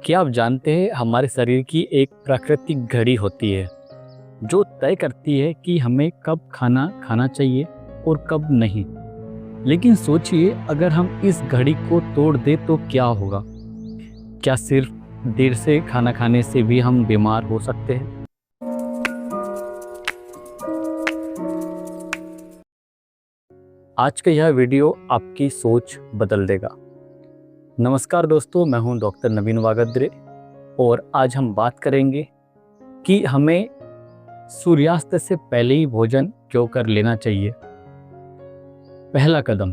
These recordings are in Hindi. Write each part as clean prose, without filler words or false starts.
क्या आप जानते हैं हमारे शरीर की एक प्राकृतिक घड़ी होती है जो तय करती है कि हमें कब खाना खाना चाहिए और कब नहीं। लेकिन सोचिए, अगर हम इस घड़ी को तोड़ दें तो क्या होगा? क्या सिर्फ देर से खाना खाने से भी हम बीमार हो सकते हैं? आज का यह वीडियो आपकी सोच बदल देगा। नमस्कार दोस्तों, मैं हूं डॉक्टर नवीन वागद्रे और आज हम बात करेंगे कि हमें सूर्यास्त से पहले ही भोजन क्यों कर लेना चाहिए। पहला कदम,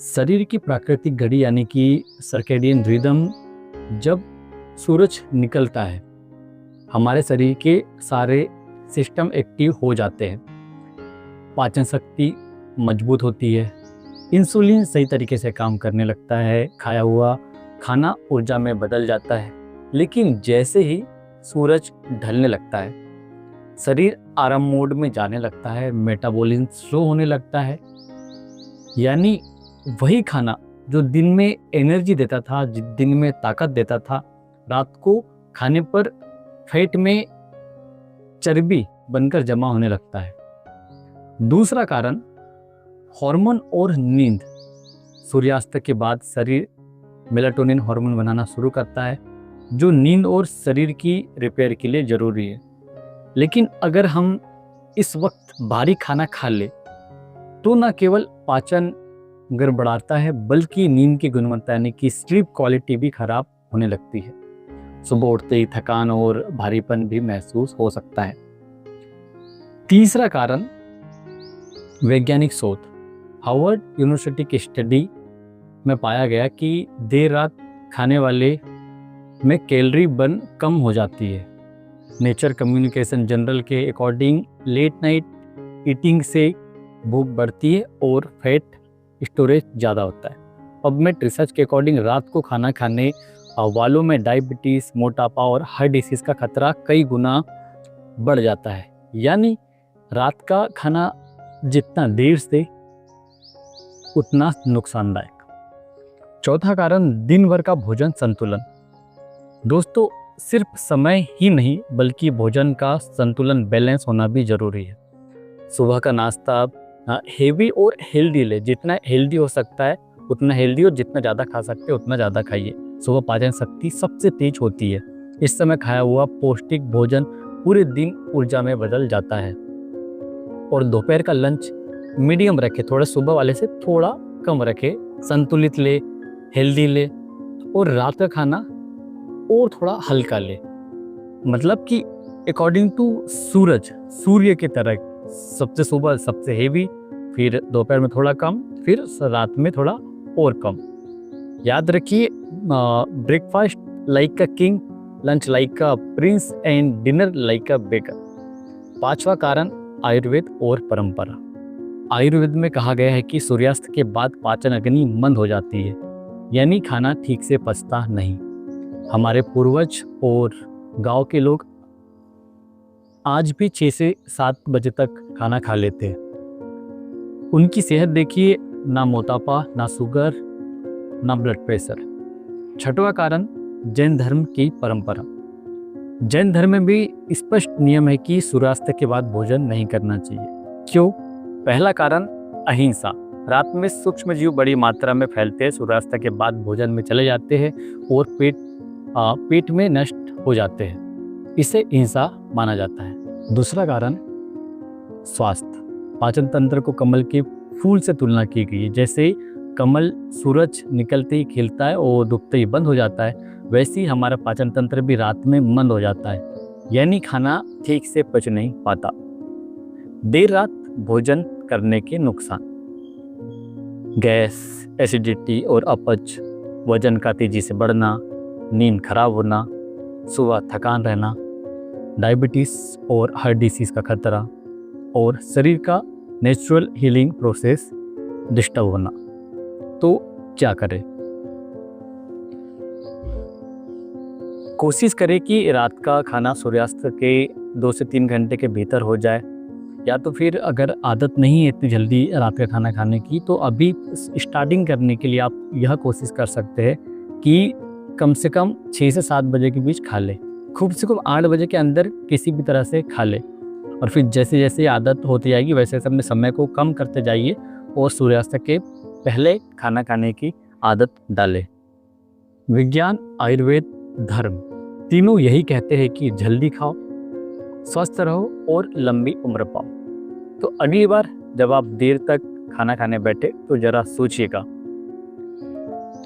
शरीर की प्राकृतिक घड़ी यानी कि सर्केडियन रिदम। जब सूरज निकलता है हमारे शरीर के सारे सिस्टम एक्टिव हो जाते हैं। पाचन शक्ति मजबूत होती है, इंसुलिन सही तरीके से काम करने लगता है, खाया हुआ खाना ऊर्जा में बदल जाता है। लेकिन जैसे ही सूरज ढलने लगता है शरीर आराम मोड में जाने लगता है, मेटाबॉलिज्म स्लो होने लगता है। यानी वही खाना जो दिन में एनर्जी देता था, दिन में ताकत देता था, रात को खाने पर फैट में चर्बी बनकर जमा होने लगता है। दूसरा कारण, हार्मोन और नींद। सूर्यास्त के बाद शरीर मेलाटोनिन हार्मोन बनाना शुरू करता है जो नींद और शरीर की रिपेयर के लिए जरूरी है। लेकिन अगर हम इस वक्त भारी खाना खा ले तो न केवल पाचन गड़बड़ाता है बल्कि नींद की गुणवत्ता यानी कि स्लीप क्वालिटी भी खराब होने लगती है। सुबह उठते ही थकान और भारीपन भी महसूस हो सकता है। तीसरा कारण, वैज्ञानिक शोध। हार्वर्ड यूनिवर्सिटी की स्टडी में पाया गया कि देर रात खाने वाले में कैलोरी बर्न कम हो जाती है। नेचर कम्युनिकेशन जर्नल के अकॉर्डिंग लेट नाइट ईटिंग से भूख बढ़ती है और फैट स्टोरेज ज़्यादा होता है। पबमेड रिसर्च के अकॉर्डिंग रात को खाना खाने वालों में डायबिटीज़, मोटापा और हार्ट डिसीज़ का खतरा कई गुना बढ़ जाता है। यानी रात का खाना जितना देर से उतना नुकसानदायक। चौथा कारण, दिन भर का भोजन संतुलन। दोस्तों, सिर्फ समय ही नहीं बल्कि भोजन का संतुलन, बैलेंस होना भी जरूरी है। सुबह का नाश्ता हेवी और हेल्दी ले, जितना हेल्दी हो सकता है उतना हेल्दी, और जितना ज़्यादा खा सकते हैं उतना ज़्यादा खाइए। सुबह पाचन शक्ति सबसे तेज होती है, इस समय खाया हुआ पौष्टिक भोजन पूरे दिन ऊर्जा में बदल जाता है। और दोपहर का लंच मीडियम रखे, थोड़ा सुबह वाले से थोड़ा कम रखे, संतुलित ले, हेल्दी ले। और रात का खाना और थोड़ा हल्का ले, मतलब कि अकॉर्डिंग टू सूर्य की तरह, सबसे सुबह सबसे हेवी, फिर दोपहर में थोड़ा कम, फिर रात में थोड़ा और कम। याद रखिए, breakfast like a king, lunch like a prince and dinner like a baker. पांचवा कारण, आयुर्वेद और परंपरा। आयुर्वेद में कहा गया है कि सूर्यास्त के बाद पाचन अग्नि मंद हो जाती है, यानी खाना ठीक से पचता नहीं। हमारे पूर्वज और गांव के लोग आज भी 6 से 7 बजे तक खाना खा लेते हैं। उनकी सेहत देखिए, ना मोटापा, ना शुगर, ना ब्लड प्रेशर। छठवां कारण, जैन धर्म की परंपरा। जैन धर्म में भी स्पष्ट नियम है कि सूर्यास्त के बाद भोजन नहीं करना चाहिए। क्यों? पहला कारण, अहिंसा। रात में सूक्ष्म जीव बड़ी मात्रा में फैलते हैं, सूर्यास्त के बाद भोजन में चले जाते हैं और पेट में नष्ट हो जाते हैं, इसे हिंसा माना जाता है। दूसरा कारण, स्वास्थ्य। पाचन तंत्र को कमल के फूल से तुलना की गई है। जैसे कमल सूरज निकलते ही खिलता है और डूबते ही बंद हो जाता है, वैसे ही हमारा पाचन तंत्र भी रात में मंद हो जाता है, यानी खाना ठीक से पच नहीं पाता। देर रात भोजन करने के नुकसान, गैस, एसिडिटी और अपच, वजन का तेजी से बढ़ना, नींद खराब होना, सुबह थकान रहना, डायबिटीज़ और हार्ट डिसीज़ का खतरा, और शरीर का नेचुरल हीलिंग प्रोसेस डिस्टर्ब होना। तो क्या करें? कोशिश करें कि रात का खाना सूर्यास्त के 2 से 3 घंटे के भीतर हो जाए, या तो फिर अगर आदत नहीं है इतनी जल्दी रात का खाना खाने की, तो अभी स्टार्टिंग करने के लिए आप यह कोशिश कर सकते हैं कि कम से कम 6 से 7 बजे के बीच खा ले। खूब से खूब 8 बजे के अंदर किसी भी तरह से खा ले। और फिर जैसे जैसे आदत होती जाएगी वैसे वैसे अपने समय को कम करते जाइए और सूर्यास्त के पहले खाना खाने की आदत डालें। विज्ञान, आयुर्वेद, धर्म तीनों यही कहते हैं कि जल्दी खाओ, स्वस्थ रहो और लंबी उम्र पाओ। तो अगली बार जब आप देर तक खाना खाने बैठे तो ज़रा सोचिएगा,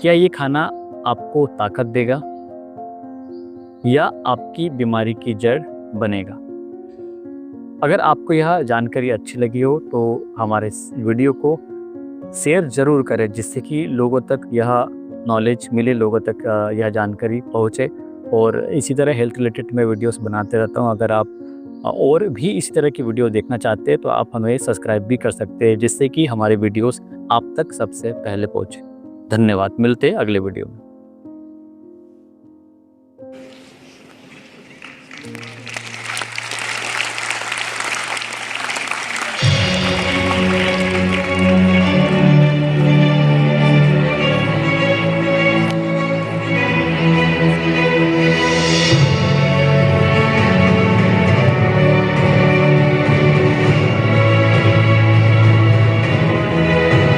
क्या ये खाना आपको ताकत देगा या आपकी बीमारी की जड़ बनेगा। अगर आपको यह जानकारी अच्छी लगी हो तो हमारे इस वीडियो को शेयर ज़रूर करें, जिससे कि लोगों तक यह नॉलेज मिले, लोगों तक यह जानकारी पहुँचे। और इसी तरह हेल्थ रिलेटेड मैं वीडियोस बनाते रहता हूँ। अगर आप और भी इसी तरह की वीडियो देखना चाहते हैं तो आप हमें सब्सक्राइब भी कर सकते हैं, जिससे कि हमारे वीडियोस आप तक सबसे पहले पहुँचे। धन्यवाद, मिलते हैं अगले वीडियो में।